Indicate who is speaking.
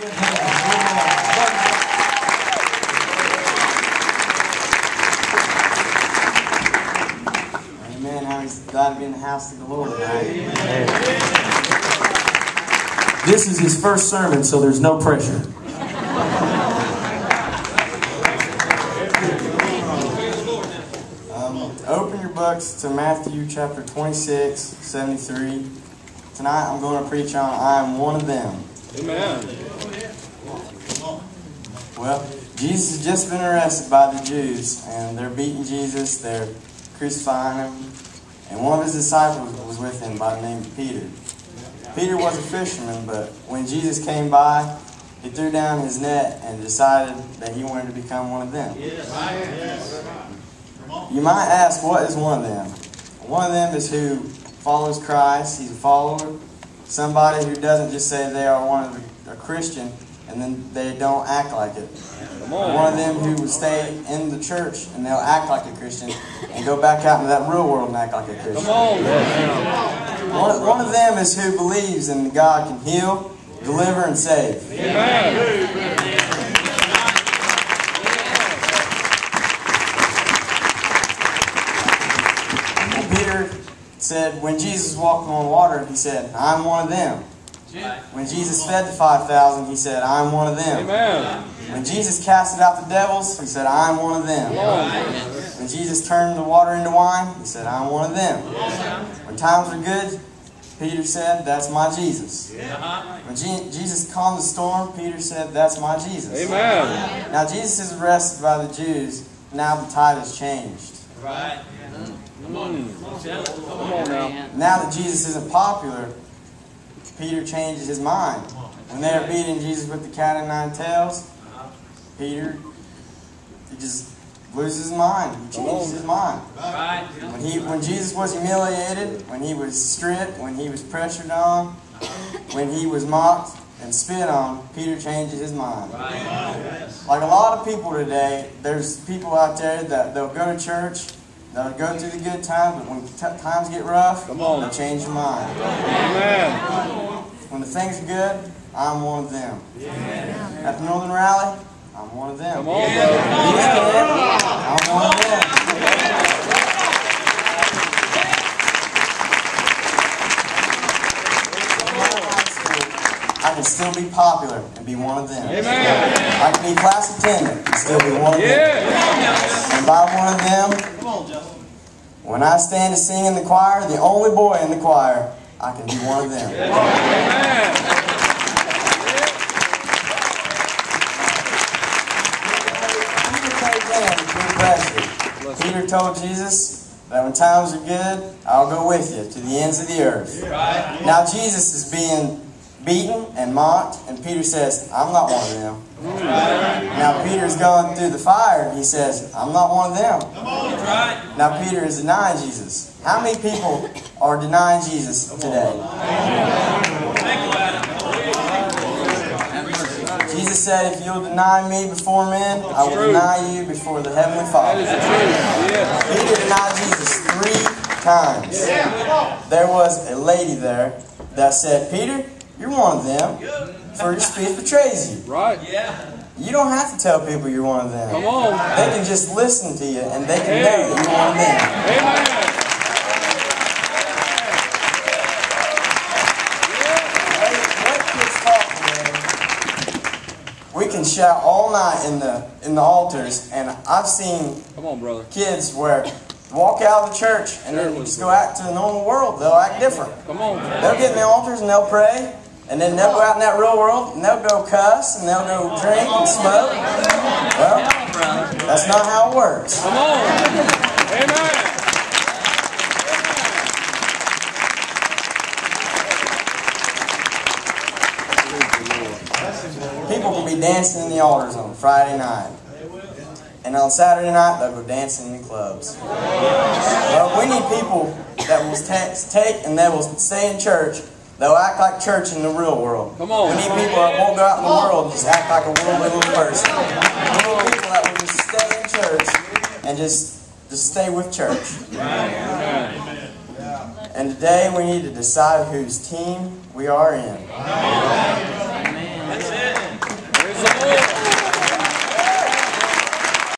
Speaker 1: Amen. How he's glad to be in the house of the Lord tonight. Amen.
Speaker 2: This is his first sermon, so there's no pressure.
Speaker 1: Open your books to Matthew chapter 26, 73. Tonight I'm going to preach on I am one of them.
Speaker 3: Amen.
Speaker 1: Well, Jesus has just been arrested by the Jews, and they're beating Jesus, they're crucifying him, and one of his disciples was with him by the name of Peter. Peter was a fisherman, but when Jesus came by, he threw down his net and decided that he wanted to become one of them. You might ask, what is one of them? One of them is who follows Christ. He's a follower. Somebody who doesn't just say they are a Christian and then they don't act like it. One of them who will stay in the church and they'll act like a Christian and go back out into that real world and act like a Christian. One of them is who believes in God can heal, deliver, and save.
Speaker 3: Amen.
Speaker 1: Peter said, when Jesus walked on water, he said, I'm one of them. When Jesus fed the 5,000, he said, I'm one of them.
Speaker 3: Amen.
Speaker 1: When Jesus casted out the devils, he said, I'm one of them. When Jesus turned the water into wine, he said, I'm one of them. When times were good, Peter said, that's my Jesus. When Jesus calmed the storm, Peter said, that's my Jesus.
Speaker 3: Amen.
Speaker 1: Now Jesus is arrested by the Jews. Now the tide has changed.
Speaker 4: Right.
Speaker 3: Come on now.
Speaker 1: Now that Jesus isn't popular, Peter changes his mind. When they are beating Jesus with the cat o' nine tails, Peter, he just loses his mind. He changes his mind.
Speaker 4: Right.
Speaker 1: When Jesus was humiliated, when he was stripped, when he was pressured on, when he was mocked and spit on, Peter changes his mind.
Speaker 4: Right.
Speaker 1: Like a lot of people today, there's people out there that they'll go to church, they'll go through the good times, but when times get rough, they'll change their mind.
Speaker 3: Amen.
Speaker 1: When the things are good, I'm one of them. At the Northern Rally, I'm one of them.
Speaker 3: Come on, brother.
Speaker 1: I'm one of them. I can still be popular and be one of them.
Speaker 3: Amen.
Speaker 1: I can be class attendant and still be one of them. And by one of them, when I stand to sing in the choir, the only boy in the choir, I can be one of them.
Speaker 3: Amen.
Speaker 1: Peter told Jesus that when times are good, I'll go with you to the ends of the earth.
Speaker 4: Right.
Speaker 1: Now Jesus is being beaten and mocked, and Peter says, I'm not one of them. Now Peter's going through the fire, he says, I'm not one of them.
Speaker 4: Right.
Speaker 1: Now Peter is denying Jesus. How many people are denying Jesus today? Jesus said, if you'll deny me before men, I will deny you before the Heavenly Father. Peter denied Jesus 3 times. There was a lady there that said, Peter, you're one of them, for your speech betrays you.
Speaker 3: Right.
Speaker 4: Yeah.
Speaker 1: You don't have to tell people you're one of them.
Speaker 3: Come on.
Speaker 1: They can just listen to you and they can know that you're one of them.
Speaker 3: Amen.
Speaker 1: We can shout all night in the altars, and I've seen
Speaker 3: Come on, brother.
Speaker 1: kids where walk out of the church and then just go out to the normal world. They'll act different.
Speaker 3: Come on.
Speaker 1: They'll get in the altars and they'll pray, and then they'll go out in that real world and they'll go cuss and they'll go drink and smoke. Well, that's not how it works.
Speaker 3: Come on. Amen.
Speaker 1: People can be dancing in the altars on Friday night. And on Saturday night, they'll go dancing in the clubs. Well, we need people that will take and they will stay in church. They'll act like church in the real world.
Speaker 3: Come on.
Speaker 1: We need people that won't go out in the world and just act like a worldly little person. We need people that will just stay in church and just stay with church. And today we need to decide whose team we are in.